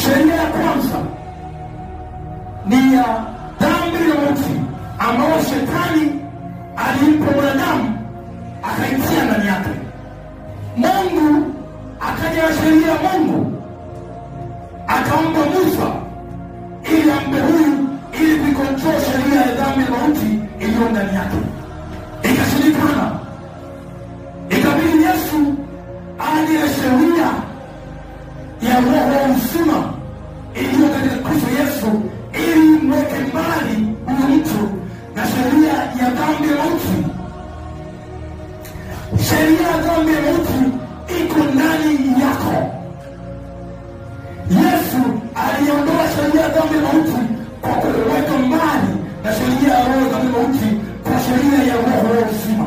Sheria ya kwanza ni ya dhambi na mauti, ambao shetani alimpa mwanadamu akaitia ndani yake. Mungu akaja na sheria ya Mungu akampa Musa ili ampe huyu, ili kuikontrol sheria ya dhambi na mauti iliyo ndani yake. Ikashindikana, ikabidi Yesu aje na sheria ya roho wa uzima iliyo katika Kristo Yesu, ili mweke mbali huyu mtu na sheria ya dhambi na mauti. Sheria ya dhambi na mauti iko ndani yako. Yesu aliondoa sheria ya dhambi na mauti kwa kuweka mbali na sheria ya roho ya dhambi na mauti kwa sheria ya roho wa uzima.